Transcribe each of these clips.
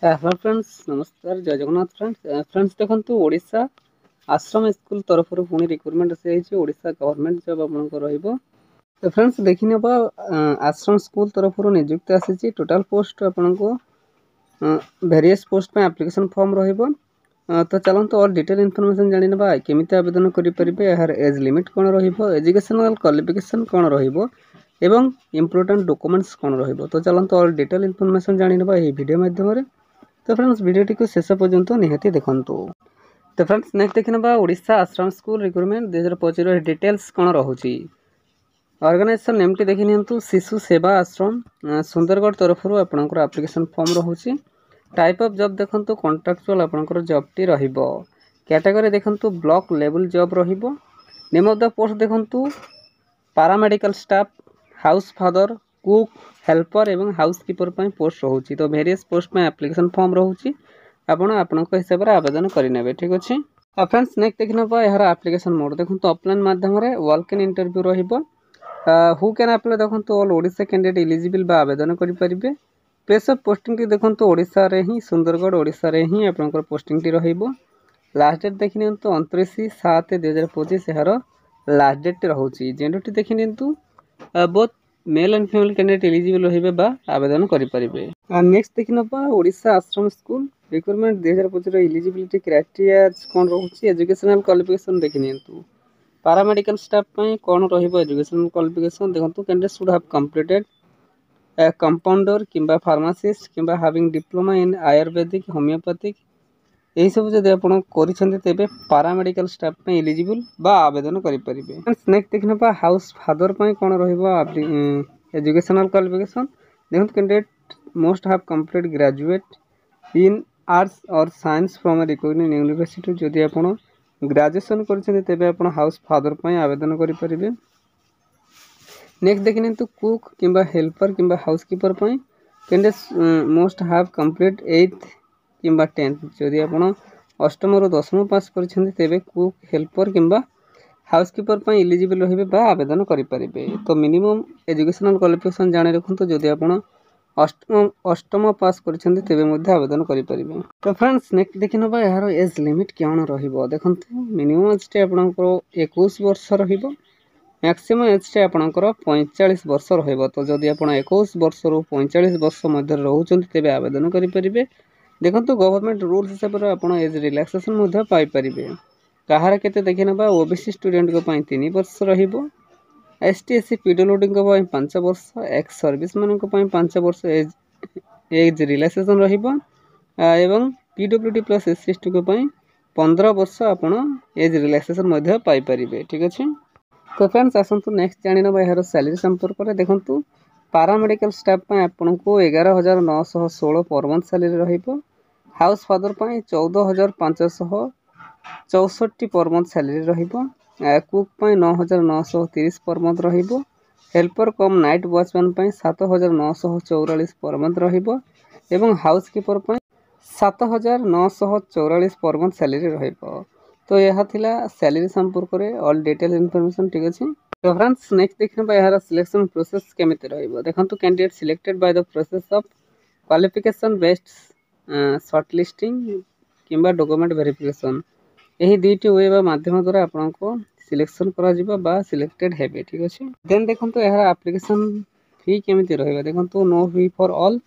Hello friends नमस्कार जय Jagannath friends देखंतु ओडिशा आश्रम स्कूल तरफ पुणी रिक्रुटमेंट से ओडिशा गवर्नमेंट जॉब आपनको रहइबो। तो फ्रेंड्स देखिनेबा आश्रम स्कूल तरफ नियुक्ति आसी टोटल पोस्ट आपनको वेरियस पोस्ट पे एप्लिकेशन फॉर्म रहइबो। तो चलंतु और डिटेल इन्फॉर्मेशन जानि नेबा केमिति आवेदन करि परिबे यार एज लिमिट कोन रहिबो एजुकेशनल क्वालिफिकेशन कोन रहिबो एवं इंपोर्टेंट डॉक्यूमेंट्स कोन रहिबो। तो चलंतु और डिटेल इन्फॉर्मेशन जानि नेबा ए वीडियो माध्यम रे। तो फ्रेंड्स वीडियोटी को शेष पर्यंत निहाती देखंतु। तो फ्रेंड्स नेक्स्ट देखिनेबा Odisha Ashram school recruitment 2025 details कोन रहउची। ऑर्गेनाइजेशन नेमटी देखि नियंतु शिशु सेवा आश्रम सुंदरगढ़ तरफ आपनकर एप्लिकेशन फॉर्म रहउची। टाइप ऑफ जॉब देखंतु कॉन्ट्रैक्चुअल आपनकर जॉब टी रहिबो। कैटेगरी देखंतु ब्लॉक लेवल जॉब रहिबो। नेम ऑफ द पोस्ट देखंतु paramedical staff house father cook helper एवं हाउसकीपर पोस्ट रोचे। तो वेरियस पोस्ट में एप्लिकेशन फॉर्म रोचे आपण हिसाब से आवेदन करेंगे। ठीक अच्छे फ्रेंड्स नेक्स्ट देखने यार एप्लिकेशन मोड देखो ऑफलाइन माध्यम वॉक इन इंटरव्यू रु कैन अप्लाई देखो ऑल ओडिशा कैंडिडेट एलिजिबल आवेदन करेंगे। प्लेस ऑफ पोस्टिंग देखो ओडिशा रे ही सुंदरगढ़ ओडिशा रे ही आपंकर पोस्टिंग रहिबो। लास्ट डेट देखि नियंतु 29/7/2025 यार लास्ट डेट रोचे। जेंडर टी देखि नियंतु both male and female candidate eligible रहिबे बा आवेदन करि परिबे। नेक्स्ट देखि नबा Odisha Ashram school recruitment 2025 eligibility criteria कोन रहउची। एजुकेशनल क्वालिफिकेशन देखि नियंतु पैरामेडिकल स्टाफ पई कोन रहिबो एजुकेशनल क्वालिफिकेशन देखंतु candidate should have completed a compounder किंबा फार्मासिस्ट किंबा having diploma in Ayurvedic homeopathic यही सब जब आप तेरे पैरामेडिकल स्टाफ पे एलिजिबल बा आवेदन करेंगे। नेक्स्ट देखने हाउस फादर पे कौन एजुकेशनल क्वालिफिकेशन देखो candidate must have complete graduate in arts और science from a recognised university. जदि आप ग्रेजुएशन कर हाउस फादर पे आवेदन करेंगे। नेक्स्ट देखने तो कुक किंबा हेल्पर किंबा हाउसकीपर पे candidate must have complete 8th किंबा 10th। जदि आप अष्टम रु 10th पास कर कुक हेल्पर किंबा हाउसकीपर पर एलिजिबल रहिबे बा आवेदन करेंगे। तो मिनिमम एजुकेशनल क्वालिफिकेशन जाने रखु जदि आप अष्टम पास कर आवेदन करेंगे। तो फ्रेंड्स नेक्स्ट देखि नबा यार एज लिमिट कौन रहिबो देखंतु मिनिमम एज टे आपनकर 21 वर्ष रहिबो। मैक्सिमम एज टे आपनकर 45 वर्ष रहिबो। तो जदि आप 21 वर्ष रु 45 वर्ष मध्य रहउचंती तेबे आवेदन करेंगे। देखो गवर्नमेंट रूल्स हिसाब से आप एज रिलैक्सेशन पाइपर कहार के देखी ना ओबीसी स्टूडेंट 3 वर्ष रहिबो। एसटी एससी पीडब्ल्यूडी 5 वर्ष एक्स सर्विस मान 5 वर्ष एज रिलैक्सेशन रहिबो एवं पीडब्ल्यूडी प्लस एससी एसटी 15 वर्ष आपण एज रिलैक्सेशन पाइपर। ठीक अच्छे तो फ्रेंड्स आसतु नेक्स्ट जानी ना यार सैलरी संपर्क में देखो पैरामेडिकल स्टाफ आपको 11,916 पर मंथ सैलरी रहिबो। House father 14,564 per month salary रहिबो। कुक 9,930 पर मंथ रहिबो। हेल्पर कम नाइट वॉचमैन 7,944 पर मंथ रहिबो एवं हाउसकीपर 7,944 पर मंथ सैलरी रहिबो। तो यह थिला सैलरी संपर्क में ऑल डिटेल इनफॉरमेशन। ठीक अच्छे तो फ्रेंड्स नेक्स्ट देखने यार सिलेक्शन प्रोसेस केमिति रहिबो देखंतु candidate selected by the process of qualification based shortlisting किंबा डॉक्यूमेंट वेरिफिकेशन यही दुईटी वे माध्यम द्वारा आपको सिलेक्शन करा सिलेक्टेड हेबे। ठीक अच्छे देन देखो यार एप्लिकेशन फी केमिति रहिबो देखंतु नो फी फॉर ऑल।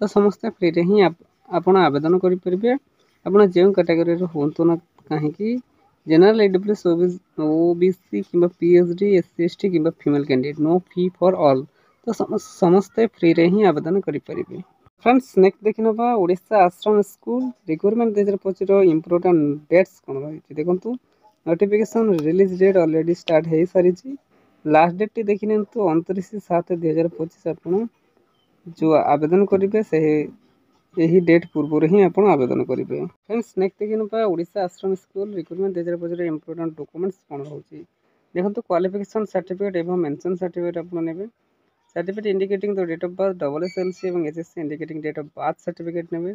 तो समस्त फ्री रे ही आपण आवेदन करेंगे। आप जो कैटेगरी हूँ ना कहीं जनरल ईडब्ल्यूएस ओबीसी किंबा पीएचडी एससी एसटी किंबा female candidate no fee for all. तो समस्ते फ्री रे ही आवेदन करेंगे। फ्रेंड्स नेक्स्ट देखि नबा Odisha Ashram school recruitment 2025 important dates कौन रही देखो notification release date already start हो सारी। लास्ट डेट टी देखि नियंतु 29/7/2025 आप जो आवेदन करेंगे से यही डेट पूर्व ही आप आवेदन करेंगे। फ्रेंड्स नेक्स्ट देखि नबा Odisha Ashram school recruitment 2025 important documents कौन रोचे देखो क्वालिफिकेशन सर्टिफिकेट एवं मेंशन सर्टिफिकेट आप नेबे। Certificate indicating the date of birth SSLC एवं HSC indicating date of birth certificate नेबे।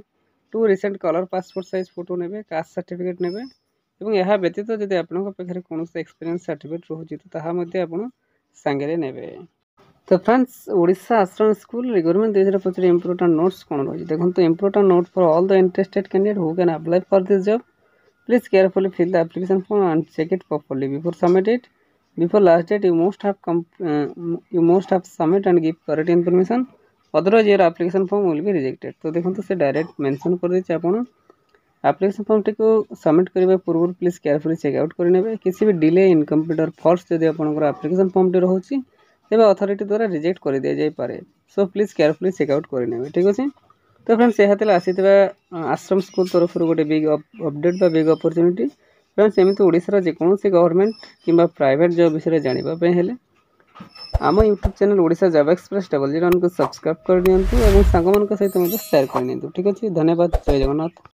2 recent colour passport size photo नेबे। कास्ट सर्टिफिकेट नेबे एवं यह व्यतीत जदि आपन पाखे कौन एक्सपीरियंस सर्टिफिकेट रोचे तो ताहा मध्ये आपण सांगरे नेबे। तो friends Odisha Ashram school requirement 2025 important notes कौन रही देखो तो important note for all the interested candidate who can apply for this job please carefully fill the application form and check it properly before submit it before last date you must have submit and give correct information otherwise your application form will be rejected तो देखो से direct mention कर देछि आपण application form टी को submit करने पूर्व प्लीज केयरफुली चेकआउट करेंगे किसी भी डिले इनकम्प्लीट और फॉल्स जदि आपंकर एप्लीकेशन फॉर्म टी रोचे तेज अथॉरिटी द्वारा रिजेक्ट कर दि जाए सो प्लीज केयरफुली चेकआउट करेंगे ठीक अच्छे तो फ्रेंड्स यह आसी आश्रम स्कूल तरफ गोटे बिग अपडेट बा बिग अपॉर्चुनिटी फ्रेंड्स एमती ओडिशार जेकोसी गवर्नमेंट किंबा प्राइवेट जॉब विषय जानापी हेले आम YouTube channel Odisha job express 00 को सब्सक्राइब कर दिंतु और सांग सहित शेयर कर ठीक अच्छे धन्यवाद जय जगन्नाथ।